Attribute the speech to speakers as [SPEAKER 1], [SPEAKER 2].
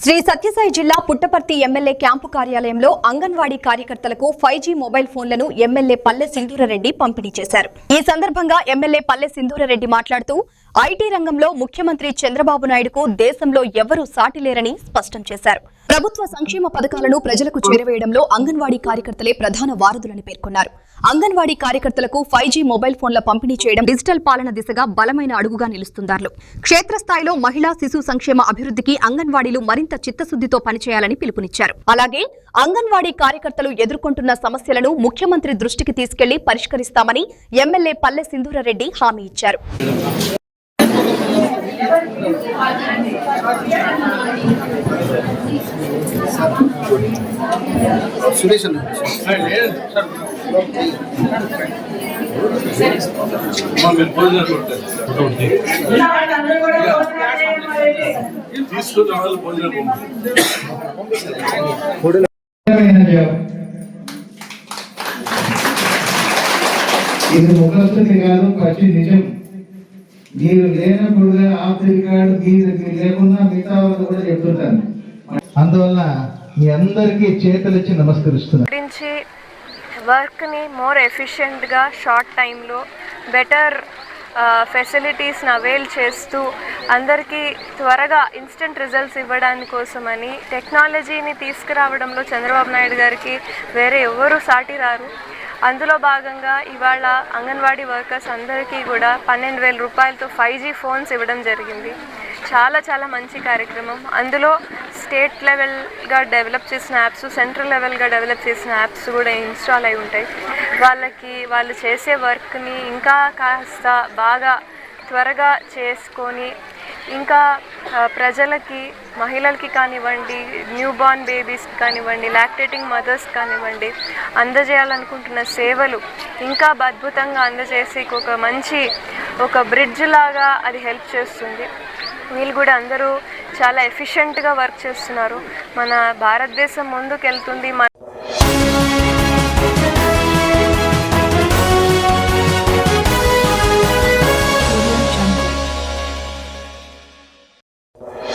[SPEAKER 1] శ్రీ సత్యసాయి జిల్లా Puttaparthi MLA camp కార్యాలయంలో అంగన్వాడీ కార్యకర్తలకు 5G మొబైల్ ఫోన్లను ఎమ్మెల్యే పల్లె సింధూరారెడ్డి పంపిణీ చేశారు. ఈ సందర్భంగా ఎమ్మెల్యే పల్లె సింధూరారెడ్డి మాట్లాడుతూ ఐటీ రంగంలో ముఖ్యమంత్రి చంద్రబాబు నాయుడుకు దేశంలో ఎవరూ సాటి లేరని స్పష్టం చేశారు. ప్రభుత్వ సంక్షేమ పథకాలను ప్రజలకు చేరవేయడంలో అంగన్వాడీ కార్యకర్తలే ప్రధాన వారధులని పేర్కొన్నారు. అంగన్వాడీ కార్యకర్తలకు 5G మొబైల్ ఫోన్ల పంపిణీ చేయడం డిజిటల్ పాలన దిశగా బలమైన అడుగుగా నిలుస్తున్నారు. క్షేత్రస్థాయిలో మహిళా శిశు సంక్షేమ అభివృద్ధికి అంగన్వాడీలు మరింత చిత్తశుద్ధితో పనిచేయాలని పిలుపునిచ్చారు. అలాగే అంగన్వాడీ కార్యకర్తలు ఎదుర్కొంటున్న సమస్యలను ముఖ్యమంత్రి దృష్టికి తీసుకెళ్లి పరిష్కరిస్తామని ఎమ్మెల్యే పల్లె సింధూరారెడ్డి హామీ ఇచ్చారు.
[SPEAKER 2] ఇది ముఖస్థుతి కాదు, పచ్చి నిజం. మీరు లేనప్పుడు ఆఫ్రికా కార్డు మీరు లేకుండా మిగతా వాళ్ళు కూడా చెప్తుంటాను. అందువల్ల మీ అందరికీ చేతులెత్తి నమస్కరిస్తున్నాను.
[SPEAKER 3] వర్క్ని మోర్ ఎఫిషియెంట్గా షార్ట్ టైంలో బెటర్ ఫెసిలిటీస్ని అవైల్ చేస్తూ అందరికీ త్వరగా ఇన్స్టెంట్ రిజల్ట్స్ ఇవ్వడానికి కోసమని టెక్నాలజీని తీసుకురావడంలో చంద్రబాబు నాయుడు గారికి వేరే ఎవరు సాటి రారు. అందులో భాగంగా ఇవాళ అంగన్వాడీ వర్కర్స్ అందరికీ కూడా 12,000 రూపాయలతో 5G ఫోన్స్ ఇవ్వడం జరిగింది. చాలా మంచి కార్యక్రమం. అందులో స్టేట్ లెవెల్గా డెవలప్ చేసిన యాప్స్, సెంట్రల్ లెవెల్గా డెవలప్ చేసిన యాప్స్ కూడా ఇన్స్టాల్ అయి ఉంటాయి. వాళ్ళు చేసే వర్క్ని ఇంకా కాస్త బాగా త్వరగా చేసుకొని ఇంకా ప్రజలకి, మహిళలకి కానివ్వండి, న్యూ బార్న్ బేబీస్కి కానివ్వండి, లాక్టేటింగ్ మదర్స్ కానివ్వండి, అందజేయాలనుకుంటున్న సేవలు ఇంకా అద్భుతంగా అందజేసి ఒక బ్రిడ్జ్ లాగా అది హెల్ప్ చేస్తుంది. వీళ్ళు కూడా అందరూ చాలా ఎఫిషియెంట్గా వర్క్ చేస్తున్నారు. మన భారతదేశం ముందుకెళ్తుంది.